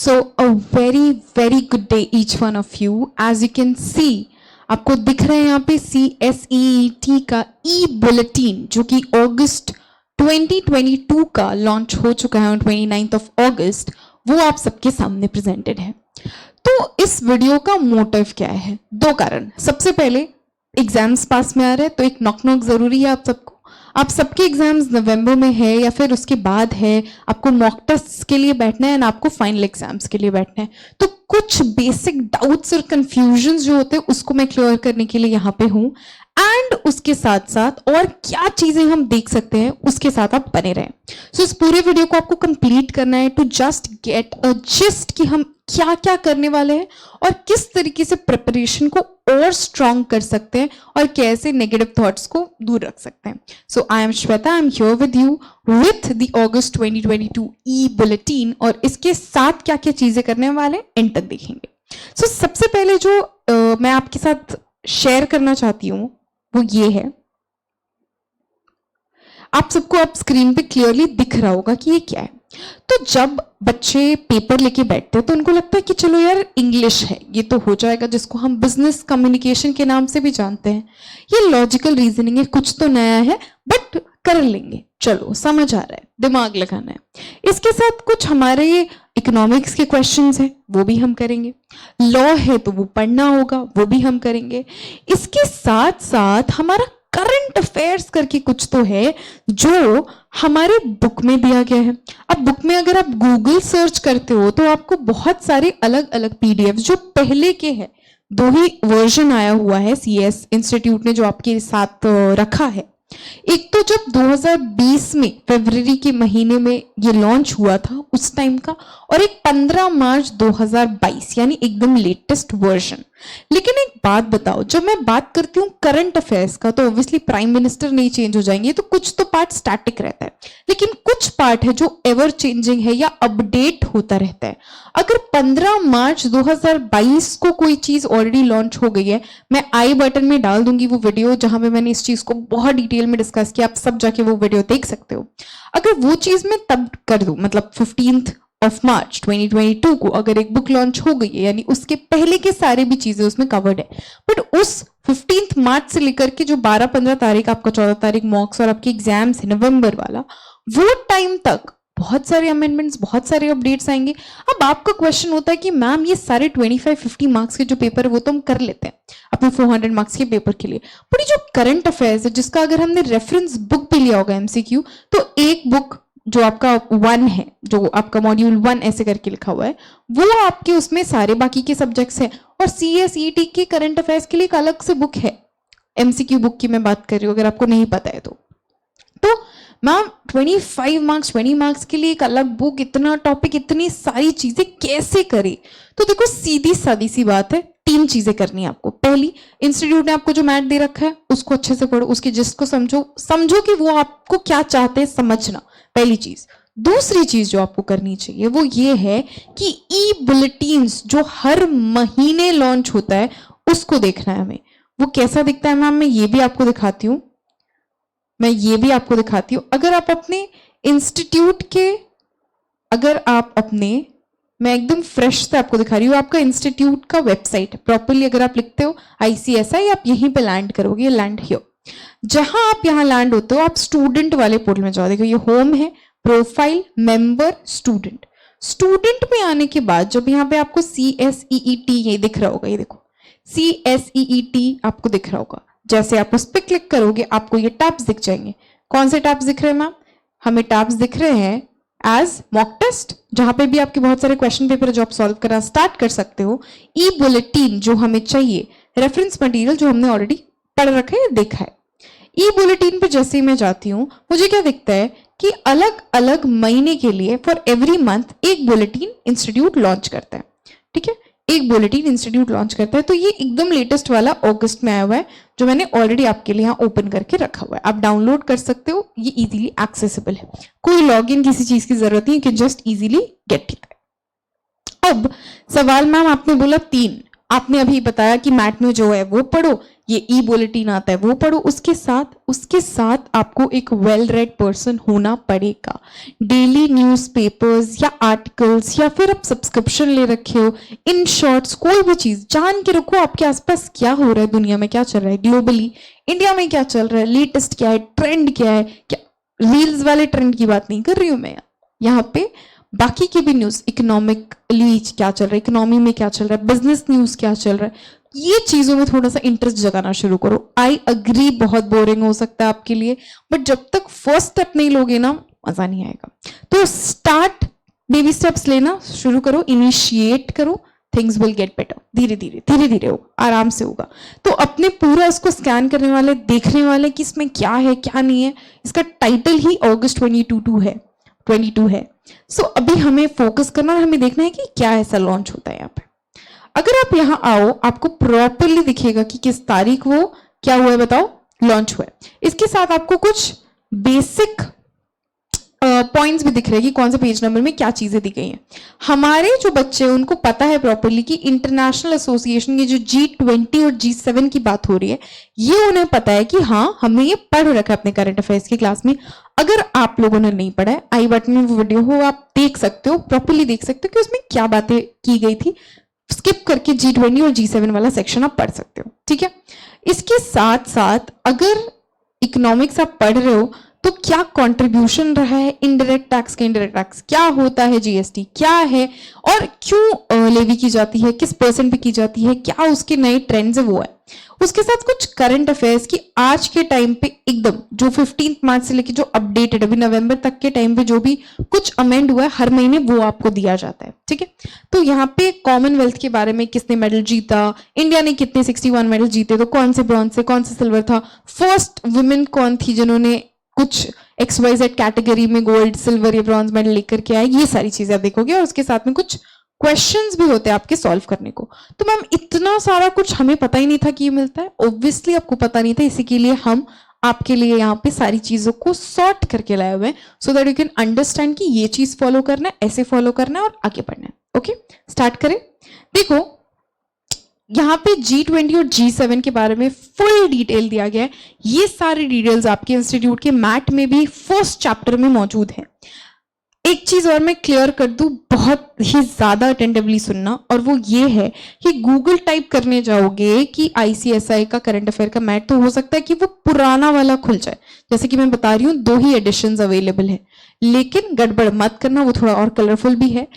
So a very good day each one of you. As you can see, आपको दिख रहा है यहाँ पे CSEET का e-bulletin जो कि अगस्त 2022 का लॉन्च हो चुका है ऑन 29th of August, वो आप सबके सामने प्रेजेंटेड है। तो इस वीडियो का मोटिव क्या है? दो कारण। सबसे पहले एग्जाम्स पास में आ रहे हैं तो एक नॉक जरूरी है आप सबको। आप सबके एग्जाम्स नवंबर में है या फिर उसके बाद है, आपको मॉक टेस्ट के लिए बैठना है ना आपको फाइनल एग्जाम्स के लिए बैठना है। तो कुछ बेसिक डाउट्स और कंफ्यूजन्स जो होते हैं उसको मैं क्लियर करने के लिए यहाँ पे हूँ, एंड उसके साथ साथ और क्या चीजें हम देख सकते हैं उसके साथ आप बने रहें। सो इस पूरे वीडियो को आपको कंप्लीट करना है to just get a gist कि हम क्या क्या करने वाले हैं और किस तरीके से प्रिपरेशन को और स्ट्रॉन्ग कर सकते हैं और कैसे नेगेटिव थॉट्स को दूर रख सकते हैं। So I am Shweta, I am here with you with the August 2022 e bulletin, और इसके साथ क्या क्या चीजें करने वाले एंड तक देखेंगे। सो सबसे पहले जो मैं आपके साथ शेयर करना चाहती हूँ वो ये है, आप सबको आप स्क्रीन पे क्लियरली दिख रहा होगा कि ये क्या है। तो जब बच्चे पेपर लेके बैठते हैं तो उनको लगता है कि चलो यार इंग्लिश है, ये तो हो जाएगा, जिसको हम बिजनेस कम्युनिकेशन के नाम से भी जानते हैं। ये लॉजिकल रीजनिंग है, कुछ तो नया है बट कर लेंगे, चलो समझ आ रहा है, दिमाग लगाना है। इसके साथ कुछ हमारे इकोनॉमिक्स के क्वेश्चंस हैं वो भी हम करेंगे, लॉ है तो वो पढ़ना होगा वो भी हम करेंगे। इसके साथ साथ हमारा करंट अफेयर्स करके कुछ तो है जो हमारे बुक में दिया गया है। अब बुक में अगर आप गूगल सर्च करते हो तो आपको बहुत सारे अलग अलग पीडीएफ जो पहले के हैं, दो ही वर्जन आया हुआ है सीएस इंस्टीट्यूट ने जो आपके साथ रखा है। एक तो जब 2020 में फरवरी के महीने में ये लॉन्च हुआ था उस टाइम का, और एक 15 मार्च 2022 यानी एकदम लेटेस्ट वर्जन। लेकिन एक बात बताओ, जब मैं बात करती हूँ करंट अफेयर्स का तो ऑब्वियसली प्राइम मिनिस्टर नहीं चेंज हो जाएंगे, तो कुछ तो पार्ट स्टैटिक रहता है, लेकिन कुछ पार्ट है जो एवर चेंजिंग है या अपडेट होता रहता है। अगर 15 मार्च 2022 को कोई चीज ऑलरेडी लॉन्च हो गई है, मैं आई बटन में डाल दूंगी वो वीडियो जहां पे मैंने इस चीज को बहुत डिटेल में डिस्कस किया, आप सब जाके वो वीडियो देख सकते हो। अगर वो चीज मैं तब कर दूं, मतलब 15th of March 2022 को अगर एक बुक लॉन्च हो गई है, यानी उसके पहले के सारे भी चीजें उसमें कवर्ड है, बट उस 15th मार्च से लेकर के जो 12-15 तारीख आपका 14 तारीख मॉक्स और आपके एग्जाम्स है नवंबर वाला, वो टाइम तक बहुत सारे अमेंडमेंट्स, बहुत सारे अपडेट्स आएंगे। अब आपका क्वेश्चन होता है कि मैम ये सारे 25-50 मार्क्स के जो पेपर है वो तो हम कर लेते हैं अपने 400 मार्क्स के पेपर के लिए, बट ये जो करंट अफेयर्स है जिसका अगर हमने रेफरेंस बुक भी लिया होगा एमसीक्यू, तो एक बुक जो आपका 1 है, जो आपका मॉड्यूल 1 ऐसे करके लिखा हुआ है, वो आपके उसमें सारे बाकी के सब्जेक्ट्स हैं, और सीएसईटी के करंट अफेयर्स के लिए एक अलग से बुक है, एमसीक्यू बुक की मैं बात कर रही हूँ अगर आपको नहीं पता है तो मैम 25 मार्क्स 20 मार्क्स के लिए एक अलग बुक, इतना टॉपिक, इतनी सारी चीजें कैसे करें? तो देखो सीधी सादी सी बात है, 3 चीजें करनी है आपको। पहली, इंस्टीट्यूट ने आपको जो मैथ दे रखा है उसको अच्छे से पढ़ो, उसके जिस्ट को समझो कि वो आपको क्या चाहते हैं समझना, पहली चीज। दूसरी चीज जो आपको करनी चाहिए वो ये है कि ई बुलेटिन्स जो हर महीने लॉन्च होता है उसको देखना है हमें। वो कैसा दिखता है मैम, मैं ये भी आपको दिखाती हूँ, अगर आप अपने इंस्टीट्यूट के, मैं एकदम फ्रेश से आपको दिखा रही हूँ, आपका इंस्टीट्यूट का वेबसाइट प्रॉपर्ली अगर आप लिखते हो ICSI, आप यहीं पे लैंड करोगे, लैंड हियर। जहां आप यहाँ लैंड होते हो आप स्टूडेंट वाले पोर्टल में जाओ, देखो ये होम है, प्रोफाइल, मेंबर, स्टूडेंट में आने के बाद जब यहाँ पे आपको CSEET ये दिख रहा होगा, ये देखो CSEET आपको दिख रहा होगा, जैसे आप उस पर क्लिक करोगे आपको ये टैब्स दिख जाएंगे। कौन से टैब्स दिख रहे हैं मैम? हमें टैब्स दिख रहे हैं एज मॉक टेस्ट, जहां पे भी आपके बहुत सारे क्वेश्चन पेपर जो आप सॉल्व करना स्टार्ट कर सकते हो, ई बुलेटिन जो हमें चाहिए, रेफरेंस मटेरियल जो हमने ऑलरेडी पढ़ रखा है, देखा है। ई बुलेटिन पे जैसे ही मैं जाती हूँ मुझे क्या दिखता है कि अलग अलग महीने के लिए फॉर एवरी मंथ एक बुलेटिन इंस्टीट्यूट लॉन्च करता है, ठीक है, एक बुलेटिन इंस्टीट्यूट लॉन्च करता है। तो ये एकदम लेटेस्ट वाला अगस्त में आया हुआ है जो मैंने ऑलरेडी आपके लिए यहाँ ओपन करके रखा हुआ है, आप डाउनलोड कर सकते हो, ये इजीली एक्सेसिबल है, कोई लॉगिन किसी चीज की जरूरत नहीं, you can just easily get it. अब सवाल मैम आपने बोला 3, आपने अभी बताया कि मैथ में जो है वो पढ़ो, ये ई बुलेटिन आता है वो पढ़ो, उसके साथ आपको एक वेल रेड पर्सन होना पड़ेगा। डेली न्यूज़पेपर्स या आर्टिकल्स या फिर आप सब्सक्रिप्शन ले रखे हो, इन शॉर्ट्स कोई भी चीज जान के रखो आपके आसपास क्या हो रहा है, दुनिया में क्या चल रहा है, ग्लोबली इंडिया में क्या चल रहा है, लेटेस्ट क्या है, ट्रेंड क्या है। क्या रील्स वाले ट्रेंड की बात नहीं कर रही हूं मैं यहाँ पे, बाकी की भी न्यूज, इकोनॉमिकली क्या चल रहा है, इकोनॉमी में क्या चल रहा है, बिजनेस न्यूज क्या चल रहा है, ये चीजों में थोड़ा सा इंटरेस्ट जगाना शुरू करो। आई अग्री बहुत बोरिंग हो सकता है आपके लिए, बट जब तक फर्स्ट स्टेप नहीं लोगे ना मजा नहीं आएगा। तो स्टार्ट, बेबी स्टेप्स लेना शुरू करो, इनिशिएट करो, थिंग्स विल गेट बेटर। धीरे धीरे होगा, आराम से होगा। तो अपने पूरा इसको स्कैन करने वाले, देखने वाले कि इसमें क्या है क्या नहीं है, इसका टाइटल ही अगस्त 22 है। सो अभी हमें फोकस करना और हमें देखना है कि क्या ऐसा लॉन्च होता है यहाँ पे। अगर आप यहाँ आओ, आपको प्रॉपरली दिखेगा कि किस तारीख वो क्या हुआ है, बताओ, लॉन्च हुआ है। इसके साथ आपको कुछ बेसिक पॉइंट्स भी दिख रहे हैं कि कौन से पेज नंबर में क्या चीजें दी गई हैं। हमारे जो बच्चे हैं उनको पता है प्रॉपरली कि इंटरनेशनल एसोसिएशन की जो G20 और G7 की बात हो रही है, ये उन्हें पता है कि हाँ हमने ये पढ़ रखा है अपने करंट अफेयर्स की क्लास में। अगर आप लोगों ने नहीं पढ़ा है, आई बटन में वो वीडियो हो, आप देख सकते हो, प्रॉपरली देख सकते हो कि उसमें क्या बातें की गई थी। स्किप करके G20 और G7 वाला सेक्शन आप पढ़ सकते हो, ठीक है। इसके साथ साथ अगर इकोनॉमिक्स आप पढ़ रहे हो तो क्या कंट्रीब्यूशन रहा है इनडायरेक्ट टैक्स का, इनडायरेक्ट टैक्स क्या होता है, जीएसटी क्या है और क्यों लेवी की जाती है, किस परसेंट पे की जाती है, क्या उसके नए ट्रेंड्स है वो है। उसके साथ कुछ करंट अफेयर्स की आज के टाइम पे एकदम जो 15 मार्च से लेके जो अपडेटेड अभी नवंबर तक के टाइम पे जो भी कुछ अमेंड हुआ है हर महीने वो आपको दिया जाता है, ठीक है। तो यहाँ पे कॉमनवेल्थ के बारे में किसने मेडल जीता, इंडिया ने कितने 61 मेडल जीते, तो कौन से ब्रॉन्ज से कौन से सिल्वर था, फर्स्ट वुमेन कौन थी जिन्होंने कुछ XYZ कैटेगरी में गोल्ड सिल्वर या ब्रॉन्ज मेडल लेकर के आए, ये सारी चीजें आप देखोगे। और उसके साथ में कुछ क्वेश्चंस भी होते हैं आपके सॉल्व करने को। तो मैम इतना सारा कुछ हमें पता ही नहीं था कि ये मिलता है, ऑब्वियसली आपको पता नहीं था, इसी के लिए हम आपके लिए यहाँ पे सारी चीजों को सॉर्ट करके लाए हुए हैं so that you can understand कि ये चीज फॉलो करना है, ऐसे फॉलो करना है और आगे बढ़ना है। ओके, स्टार्ट करें। देखो यहाँ पे G20 और G7 के बारे में फुल डिटेल दिया गया है। ये सारी डिटेल्स आपके इंस्टीट्यूट के मैट में भी फर्स्ट चैप्टर में मौजूद है। एक चीज और मैं क्लियर कर दूं, बहुत ही ज्यादा अटेंटिवली सुनना, और वो ये है कि गूगल टाइप करने जाओगे कि ICSI का करंट अफेयर का मैट, तो हो सकता है कि वो पुराना वाला खुल जाए। जैसे कि मैं बता रही हूँ 2 ही एडिशंस अवेलेबल है, लेकिन गड़बड़ मत करना, वो थोड़ा और कलरफुल भी है।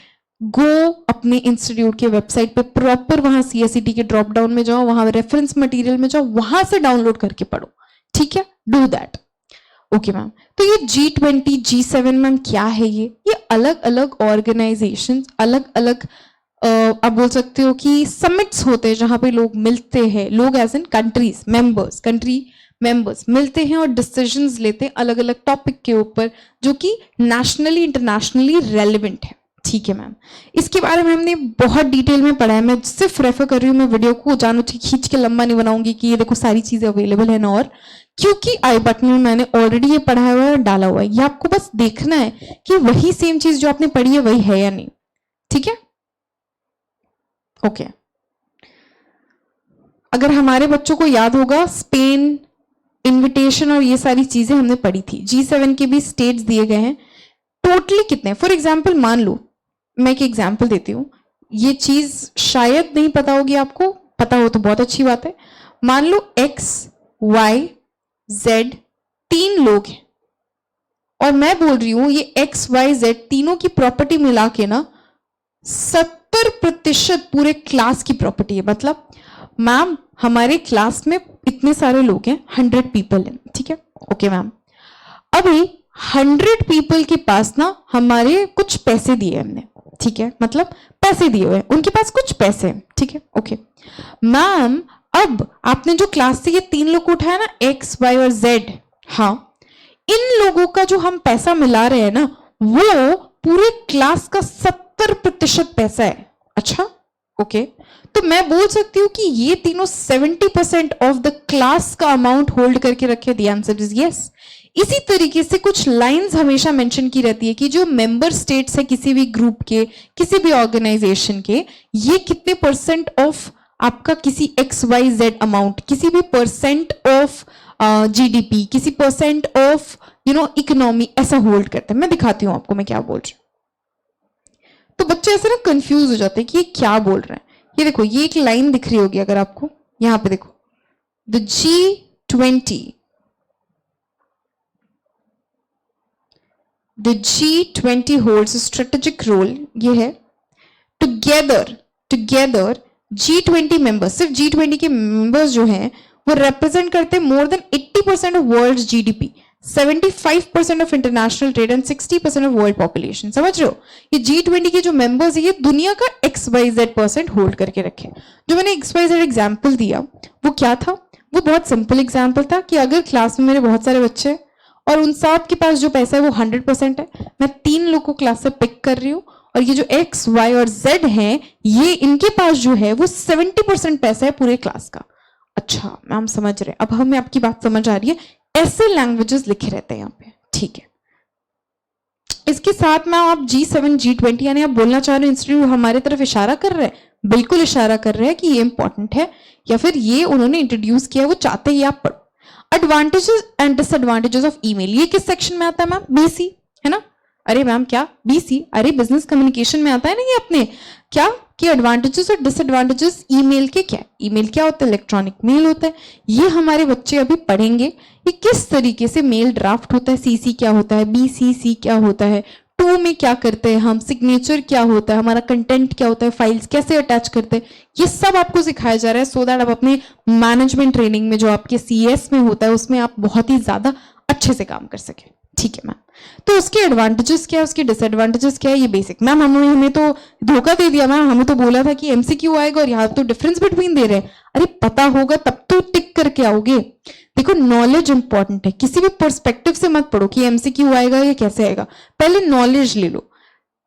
गो अपने इंस्टीट्यूट के वेबसाइट पे प्रॉपर, वहां CSET के ड्रॉप डाउन में जाओ, वहां रेफरेंस मटेरियल में जाओ, वहां से डाउनलोड करके पढ़ो, ठीक है, डू दैट। ओके मैम, तो ये G20 G7 मैम क्या है, ये अलग अलग ऑर्गेनाइजेशन, अलग अलग आप बोल सकते हो कि समिट्स होते हैं जहां पे लोग मिलते हैं, लोग as in countries members, country members मिलते हैं और डिसीजंस लेते हैं अलग अलग टॉपिक के ऊपर जो कि नेशनली इंटरनेशनली रेलिवेंट है, ठीक है मैम। इसके बारे में हमने बहुत डिटेल में पढ़ा है, मैं सिर्फ रेफर कर रही हूँ, मैं वीडियो को जानो खींच के लंबा नहीं बनाऊंगी कि ये देखो सारी चीजें अवेलेबल है ना, और क्योंकि आई बटन में मैंने ऑलरेडी ये पढ़ा हुआ है और डाला हुआ है, ये आपको बस देखना है कि वही सेम चीज जो आपने पढ़ी है वही है या नहीं, ठीक है। ओके, अगर हमारे बच्चों को याद होगा स्पेन इनविटेशन और ये सारी चीजें हमने पढ़ी थी, G7 के भी स्टेट्स दिए गए हैं, टोटली कितने। फॉर एग्जाम्पल मान लो, मैं एक एग्जाम्पल देती हूँ, ये चीज शायद नहीं पता होगी आपको, पता हो तो बहुत अच्छी बात है। मान लो X Y Z 3 लोग हैं और मैं बोल रही हूं ये X Y Z तीनों की प्रॉपर्टी मिला के ना 70% पूरे क्लास की प्रॉपर्टी है। मतलब मैम हमारे क्लास में इतने सारे लोग हैं, 100 पीपल हैं, ठीक है। ओके मैम, अभी 100 पीपल के पास ना हमारे कुछ पैसे दिए हमने, ठीक है, मतलब पैसे दिए हुए, उनके पास कुछ पैसे हैं, ठीक है। ओके मैम, अब आपने जो क्लास से ये 3 लोग को उठाया ना X Y और Z, हाँ, इन लोगों का जो हम पैसा मिला रहे हैं ना वो पूरे क्लास का 70% पैसा है। अच्छा, ओके, तो मैं बोल सकती हूँ कि ये तीनों 70% ऑफ द क्लास का अमाउंट होल्ड करके रखे। The answer is yes. इसी तरीके से कुछ लाइंस हमेशा मेंशन की रहती है कि जो मेंबर स्टेट्स है किसी भी ग्रुप के, किसी भी ऑर्गेनाइजेशन के, ये कितने % ऑफ आपका किसी XYZ अमाउंट, किसी भी परसेंट ऑफ GDP, किसी परसेंट ऑफ इकोनॉमी ऐसा होल्ड करते हैं। मैं दिखाती हूं आपको मैं क्या बोल रही हूँ। तो बच्चे ऐसे ना कंफ्यूज हो जाते हैं कि ये क्या बोल रहे हैं। ये देखो, ये एक लाइन दिख रही होगी अगर आपको, यहां पे देखो, the G20 holds a strategic role, ये है टुगेदर G20 मेंबर्स, सिर्फ G20 के मेंबर्स जो हैं वो रिप्रेजेंट करते हैं more than 80% of world GDP, 75% of international trade and 60% of world population. समझ रहे हो? ये G20 के जो मेंबर्स है ये दुनिया का XYZ% होल्ड करके रखे। जो मैंने XYZ एग्जाम्पल दिया वो क्या था? वो बहुत सिंपल एग्जाम्पल था कि अगर क्लास में मेरे बहुत सारे बच्चे हैं और उन सब के पास जो पैसा है वो 100% है, मैं 3 लोग को क्लास से पिक कर रही हूँ और ये जो X, Y और Z हैं ये इनके पास जो है वो 70% पैसा है पूरे क्लास का। अच्छा मैम समझ रहे हैं, अब हमें आपकी बात समझ आ रही है। ऐसे लैंग्वेजेस लिखे रहते हैं यहाँ पे, ठीक है। इसके साथ में आप G7 G20 यानी आप बोलना चाह रहे हो इंस्टीट्यूट हमारे तरफ इशारा कर रहे हैं, बिल्कुल इशारा कर रहे हैं कि ये इंपॉर्टेंट है या फिर ये उन्होंने इंट्रोड्यूस किया, वो चाहते ही आप पढ़ो। Advantages and disadvantages of email, ये किस सेक्शन में आता है मैम? BC है ना? अरे मैम क्या BC? अरे बिजनेस कम्युनिकेशन में आता है ना ये अपने, क्या कि एडवांटेजेस और डिसएडवांटेजेस ईमेल के क्या? ईमेल क्या होता है? इलेक्ट्रॉनिक मेल होता है। ये हमारे बच्चे अभी पढ़ेंगे ये किस तरीके से मेल ड्राफ्ट होता है, CC क्या होता है, BCC क्या होता है, 2 में क्या करते हैं हम, सिग्नेचर क्या होता है, हमारा कंटेंट क्या होता है, फाइल्स कैसे अटैच करते हैं, ये सब आपको सिखाया जा रहा है सो दैट आप अपने मैनेजमेंट ट्रेनिंग में जो आपके CS में होता है उसमें आप बहुत ही ज्यादा अच्छे से काम कर सके। ठीक है मैम, तो उसके एडवांटेजेस क्या है, उसके डिसएडवांटेजेस क्या है, ये बेसिक। मैम हमें तो धोखा दे दिया मैम, हमें तो बोला था कि MCQ आएगा और यहाँ तो डिफरेंस बिटवीन दे रहे हैं। अरे पता होगा तब तो टिक करके आओगे। देखो नॉलेज इंपॉर्टेंट है, किसी भी पर्सपेक्टिव से मत पढ़ो कि MCQ आएगा या कैसे आएगा, पहले नॉलेज ले लो।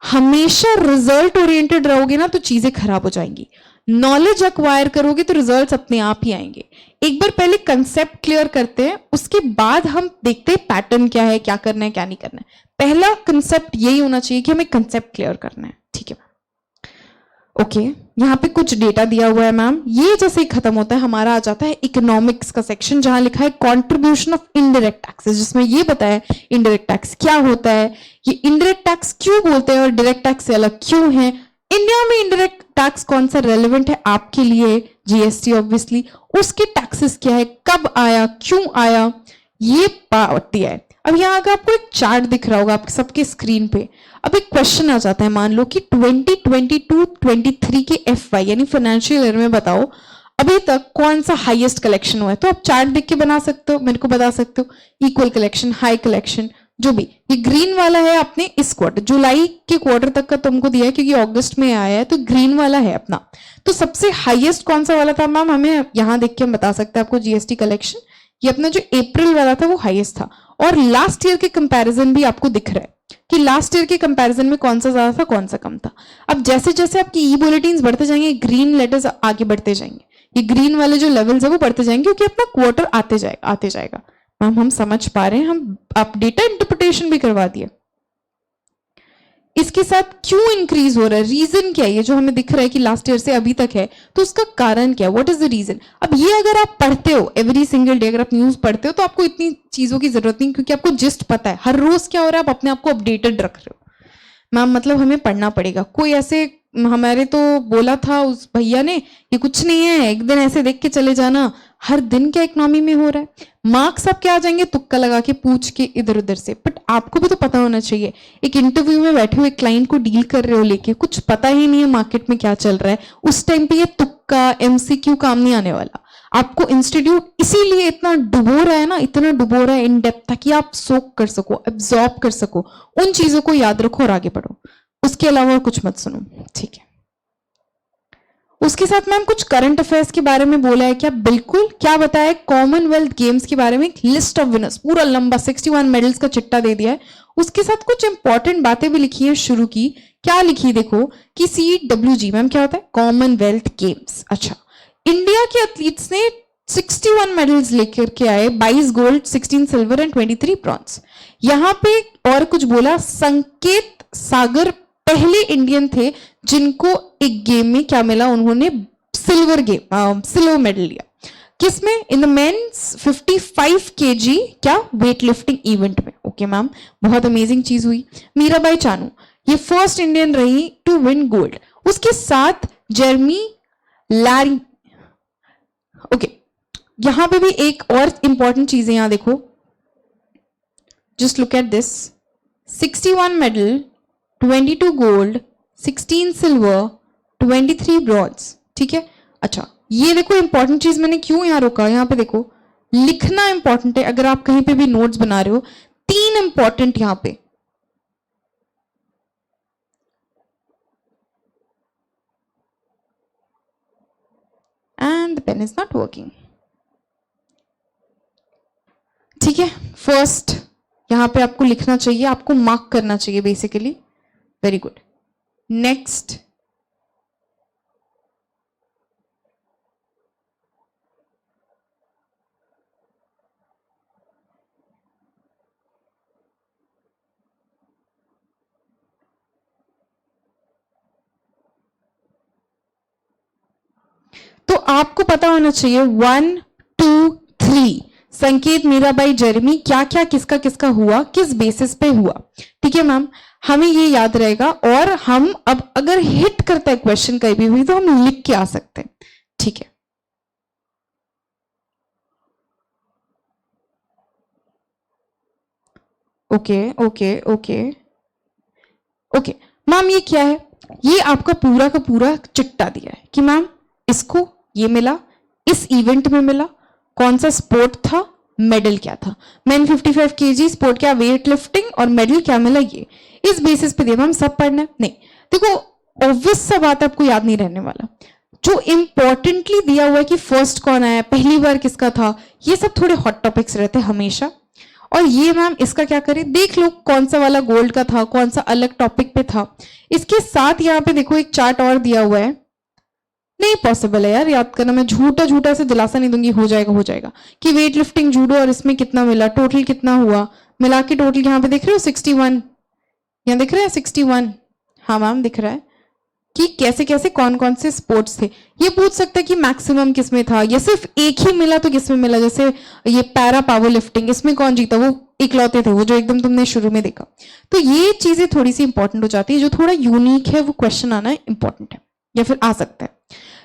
हमेशा रिजल्ट ओरिएंटेड रहोगे ना तो चीजें खराब हो जाएंगी। नॉलेज एक्वायर करोगे तो रिजल्ट्स अपने आप ही आएंगे। एक बार पहले कंसेप्ट क्लियर करते हैं, उसके बाद हम देखते हैं पैटर्न क्या है, क्या करना है क्या नहीं करना है। पहला कंसेप्ट यही होना चाहिए कि हमें कंसेप्ट क्लियर करना है। ठीक है ओके, यहाँ पे कुछ डेटा दिया हुआ है मैम। ये जैसे ही खत्म होता है हमारा आ जाता है इकोनॉमिक्स का सेक्शन, जहां लिखा है कॉन्ट्रीब्यूशन ऑफ इनडायरेक्ट टैक्सेस, जिसमें ये बताया इनडायरेक्ट टैक्स क्या होता है, ये इनडायरेक्ट टैक्स क्यों बोलते हैं और डायरेक्ट टैक्स से अलग क्यों है, इंडिया में इनडायरेक्ट टैक्स कौन सा रेलेवेंट है आपके लिए, GST ऑब्वियसली, उसके टैक्सेस क्या है, कब आया, क्यों आया, ये पार्ट दिया है। अब यहाँ अगर आपको एक चार्ट दिख रहा होगा आपके सबके स्क्रीन पे, अब एक क्वेश्चन आ जाता है, मान लो कि 2022-23 के FY यानी फाइनेंशियल ईयर में बताओ अभी तक कौन सा हाईएस्ट कलेक्शन हुआ है। तो आप चार्ट देख के बना सकते हो, मेरे को बता सकते हो, इक्वल कलेक्शन, हाई कलेक्शन, जो भी। ये ग्रीन वाला है आपने इस क्वार्टर, जुलाई के क्वार्टर तक का तुमको दिया है क्योंकि अगस्त में आया है, तो ग्रीन वाला है अपना। तो सबसे हाईएस्ट कौन सा वाला था मैम, हमें यहाँ देख के हम बता सकते हैं आपको GST कलेक्शन। ये अपना जो अप्रैल वाला था वो हाईएस्ट था, और लास्ट ईयर के कंपैरिजन भी आपको दिख रहा है कि लास्ट ईयर के कंपैरिजन में कौन सा ज्यादा था कौन सा कम था। अब जैसे जैसे आपकी बुलेटिन्स बढ़ते जाएंगे, ग्रीन लेटर्स आगे बढ़ते जाएंगे, ये ग्रीन वाले जो लेवल्स है वो बढ़ते जाएंगे क्योंकि अपना क्वार्टर आते जाएगा। मैम हम समझ पा रहे हैं, हम आप डेटा इंटरप्रिटेशन भी करवा दिए। इसके साथ क्यों इंक्रीज हो रहा है, रीजन क्या है, ये जो हमें दिख रहा है कि लास्ट ईयर से अभी तक है, तो उसका कारण क्या है, व्हाट इज द रीजन। अब ये अगर आप पढ़ते हो एवरी सिंगल डे, अगर आप न्यूज पढ़ते हो तो आपको इतनी चीजों की जरूरत नहीं, क्योंकि आपको जिस्ट पता है हर रोज क्या हो रहा है, आप अपने आप को अपडेटेड रख रहे हो। मैम मतलब हमें पढ़ना पड़ेगा, कोई ऐसे हमारे तो बोला था उस भैया ने ये कुछ नहीं है, एक दिन ऐसे देख के चले जाना, हर दिन क्या इकोनॉमी में हो रहा है, मार्क्स आप क्या आ जाएंगे तुक्का लगा के पूछ के इधर उधर से। बट आपको भी तो पता होना चाहिए, एक इंटरव्यू में बैठे हुए क्लाइंट को डील कर रहे हो लेके, कुछ पता ही नहीं है मार्केट में क्या चल रहा है, उस टाइम पे ये तुक्का MCQ काम नहीं आने वाला। आपको इंस्टीट्यूट इसीलिए इतना डुबो रहा है ना, इतना डुबो रहा है इन डेप्थ, ताकि आप सोक कर सको, एब्जॉर्ब कर सको, उन चीजों को याद रखो और आगे बढ़ो, उसके अलावा कुछ मत सुनो। ठीक है, उसके साथ मैम कुछ करंट अफेयर्स के बारे में बोला है क्या, बिल्कुल। क्या बताया, कॉमनवेल्थ गेम्स के बारे में एक लिस्ट ऑफ विनर्स, पूरा लंबा 61 मेडल्स का चिट्टा दे दिया है। उसके साथ कुछ इंपॉर्टेंट बातें भी लिखी है शुरू की। क्या लिखी देखो कि CWG मैम क्या होता है, कॉमनवेल्थ गेम्स। अच्छा, इंडिया के एथलीट्स ने 61 मेडल्स लेकर के आए, 22 गोल्ड, 16 सिल्वर एंड 23 ब्रॉन्ज। यहाँ पे और कुछ बोला, संकेत सागर पहले इंडियन थे जिनको एक गेम में क्या मिला, उन्होंने सिल्वर गेम सिल्वर मेडल लिया किसमें, इन द मेंस 55 kg क्या वेट लिफ्टिंग इवेंट में। ओके मैम, बहुत अमेजिंग चीज हुई। मीराबाई चानू ये फर्स्ट इंडियन रही टू विन गोल्ड, उसके साथ जर्मी लैरी। ओके, यहां पे भी एक और इंपॉर्टेंट चीज है, यहां देखो, just look at this, 61 medal, 22 gold, 16 silver, 23 bronze. ठीक है, अच्छा ये देखो इंपॉर्टेंट चीज मैंने क्यों यहां रोका, यहां पे देखो लिखना इंपॉर्टेंट है। अगर आप कहीं पे भी नोट्स बना रहे हो, 3 इंपॉर्टेंट यहां पे, and the pen is not working. ठीक है, फर्स्ट यहां पे आपको लिखना चाहिए, आपको मार्क करना चाहिए बेसिकली। Very good. नेक्स्ट, तो आपको पता होना चाहिए 1 2 3 संकेत, मीराबाई, जर्मी, क्या क्या किसका किसका हुआ, किस बेसिस पे हुआ। ठीक है मैम, हमें ये याद रहेगा, और हम अब अगर हिट करता है क्वेश्चन कहीं भी तो हम लिख के आ सकते हैं। ठीक है, okay okay okay okay ma'am, ये क्या है, ये आपका पूरा का पूरा चिट्टा दिया है कि मैम इसको ये मिला, इस इवेंट में मिला, कौन सा स्पोर्ट था, मेडल क्या था, मैन 55 kg स्पोर्ट क्या, वेट लिफ्टिंग, और मेडल क्या मिला, ये इस बेसिस पे दिया। मैम सब पढ़ना है नहीं, देखो ऑब्वियस सा बात आपको याद नहीं रहने वाला, जो इंपॉर्टेंटली दिया हुआ है कि फर्स्ट कौन आया, पहली बार किसका था, ये सब थोड़े हॉट टॉपिक्स रहते हैं हमेशा। और ये मैम इसका क्या करें, देख लो कौन सा वाला गोल्ड का था, कौन सा अलग टॉपिक पे था। इसके साथ यहाँ पे देखो एक चार्ट और दिया हुआ है, नहीं पॉसिबल है यार याद करना, मैं झूठा झूठा से दिलासा नहीं दूंगी, हो जाएगा कि वेट लिफ्टिंग जूडो और इसमें कितना मिला, टोटल कितना हुआ, मिला के टोटल यहाँ पे दिख रहे हो 61, यहाँ दिख रहा है 61, हाँ मैम दिख रहा है कि कैसे कैसे कौन कौन से स्पोर्ट्स थे। ये पूछ सकता है कि मैक्सिमम किसमें था, या सिर्फ एक ही मिला तो किसमें मिला, जैसे ये पैरा पावर लिफ्टिंग, इसमें कौन जीता, वो इकलौते थे वो जो एकदम तुमने शुरू में देखा। तो ये चीजें थोड़ी सी इंपॉर्टेंट हो जाती है, जो थोड़ा यूनिक है वो क्वेश्चन आना इंपॉर्टेंट है या फिर आ सकता है।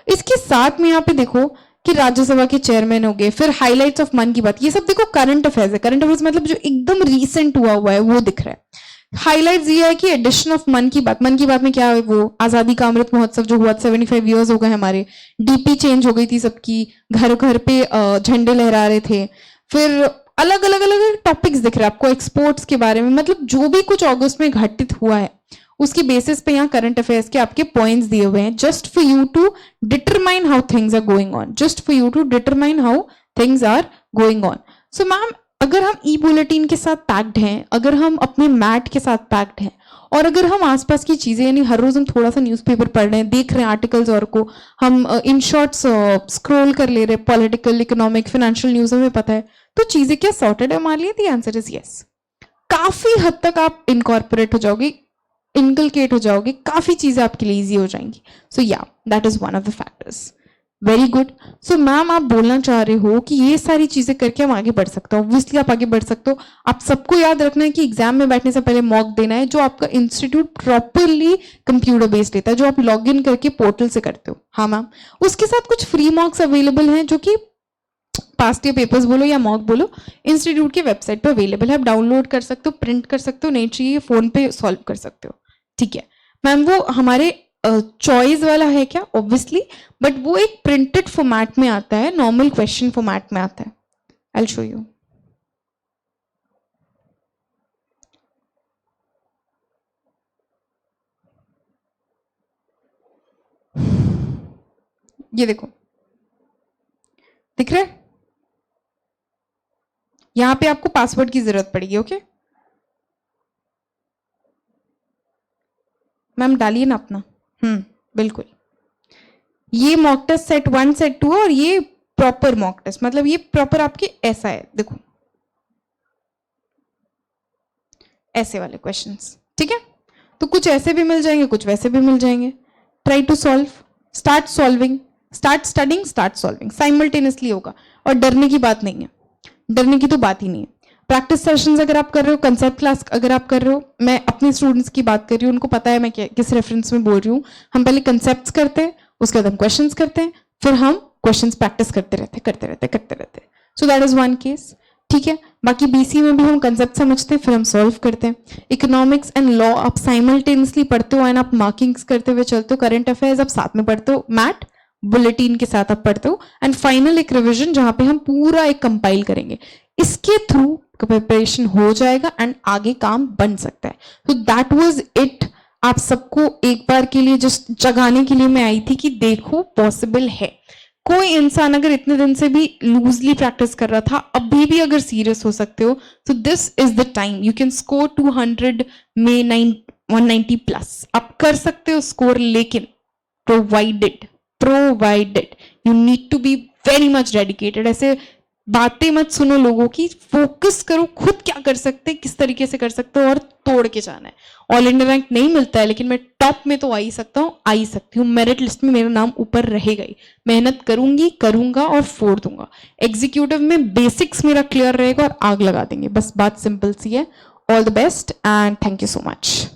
इसके साथ में यहाँ पे देखो कि राज्यसभा के चेयरमैन हो गए, फिर हाइलाइट्स ऑफ मन की बात, ये सब देखो करंट अफेयर्स है। करंट अफेयर्स मतलब जो एकदम रीसेंट हुआ है वो दिख रहा है। हाइलाइट्स ये है कि एडिशन ऑफ मन की बात, मन की बात में क्या है, वो आजादी का अमृत महोत्सव जो हुआ, 75 ईयर्स हो गए हमारे, डीपी चेंज हो गई थी सबकी, घर घर पे झंडे लहरा रहे थे, फिर अलग अलग अलग टॉपिक्स दिख रहे हैं आपको एक्सपोर्ट्स के बारे में, मतलब जो भी कुछ अगस्त में घटित हुआ है उसके बेसिस पे यहाँ करंट अफेयर्स के आपके पॉइंट्स दिए हुए हैं, just for you to determine how things are going on, just for you to determine how things are going on. So ma'am अगर हम ई बुलेटिन के साथ पैक्ड हैं, अगर हम अपने मैट के साथ पैक्ड हैं, और अगर हम आसपास की चीजें यानी हर रोज हम थोड़ा सा न्यूज़पेपर पढ़ रहे हैं, देख रहे हैं आर्टिकल्स, और को हम इन शॉर्ट्स स्क्रॉल कर ले रहे हैं, पॉलिटिकल, इकोनॉमिक, फाइनेंशियल न्यूज हमें पता है, तो चीजें क्या सॉर्टेड है हमारे लिए? The answer is yes. काफी हद तक आप इनकॉर्पोरेट हो जाओगे, इनकलकेट हो जाओगे, काफी चीजें आपके लिए इजी हो जाएंगी। सो या that is one of the factors. Very good. So ma'am आप बोलना चाह रहे हो कि ये सारी चीजें करके हम आगे बढ़ सकते हो, ऑब्वियसली आप आगे बढ़ सकते हो। आप सबको याद रखना है कि एग्जाम में बैठने से पहले मॉक देना है, जो आपका इंस्टीट्यूट प्रॉपरली कंप्यूटर बेस्ड लेता है, जो आप लॉग इन करके पोर्टल से करते हो। हाँ मैम, उसके साथ कुछ फ्री मॉक्स अवेलेबल हैं, जो कि पास्ट ईयर पेपर्स बोलो या मॉक बोलो, इंस्टीट्यूट के वेबसाइट पर अवेलेबल है, आप डाउनलोड कर सकते हो, प्रिंट कर सकते हो, नहीं चाहिए फोन पे सॉल्व कर सकते हो। ठीक है मैम, वो हमारे चॉइस वाला है क्या? ऑब्वियसली, बट वो एक प्रिंटेड फॉर्मेट में आता है, नॉर्मल क्वेश्चन फॉर्मेट में आता है। I will show you. ये देखो, दिख रहा है? यहां पे आपको पासवर्ड की जरूरत पड़ेगी। ओके मैम, डालिए ना अपना। बिल्कुल। ये मॉक टेस्ट सेट 1 सेट 2 और ये प्रॉपर मॉक टेस्ट, मतलब ये प्रॉपर आपके ऐसा है, देखो ऐसे वाले क्वेश्चंस। ठीक है, तो कुछ ऐसे भी मिल जाएंगे, कुछ वैसे भी मिल जाएंगे। Try to solve, start solving, start studying, start solving, simultaneously होगा। और डरने की बात नहीं है, डरने की तो बात ही नहीं है। प्रैक्टिस सेशंस अगर आप कर रहे हो, कंसेप्ट क्लास अगर आप कर रहे हो, मैं अपने स्टूडेंट्स की बात कर रही हूँ, उनको पता है मैं किस रेफरेंस में बोल रही हूँ। हम पहले कंसेप्ट्स करते हैं, उसके बाद हम क्वेश्चंस करते हैं, फिर हम क्वेश्चंस प्रैक्टिस करते रहते। So that is one case, ठीक है। बाकी बीसी में भी हम कंसेप्ट समझते हैं, फिर हम सॉल्व करते हैं। इकोनॉमिक्स एंड लॉ आप साइमल्टेनियसली पढ़ते हो एंड आप मार्किंग्स करते हुए चलते हो। करंट अफेयर्स आप साथ में पढ़ते हो, मैट बुलेटिन के साथ आप पढ़ते हो। एंड फाइनल एक रिविजन जहां पे हम पूरा एक कंपाइल करेंगे। इसके थ्रू प्रिपरेशन हो जाएगा एंड आगे काम बन सकता है। तो दैट वाज इट। आप सबको एक बार के लिए जस्ट जगाने के लिए मैं आई थी कि देखो पॉसिबल है। कोई इंसान अगर इतने दिन से भी लूजली प्रैक्टिस कर रहा था, अभी भी अगर सीरियस हो सकते हो, तो this is the time. You can score 200 में 190 प्लस आप कर सकते हो स्कोर, लेकिन provided you need to be very much dedicated. ऐसे बातें मत सुनो लोगों की, फोकस करो खुद क्या कर सकते हैं, किस तरीके से कर सकते हो और तोड़ के जाना है। ऑल इंडिया रैंक नहीं मिलता है, लेकिन मैं टॉप में तो आ ही सकता हूँ, आ ही सकती हूँ। मेरिट लिस्ट में मेरा नाम ऊपर रहेगा ही। मेहनत करूंगी, करूंगा और फोड़ दूंगा। एग्जीक्यूटिव में बेसिक्स मेरा क्लियर रहेगा और आग लगा देंगे। बस बात सिंपल सी है। All the best and thank you so much.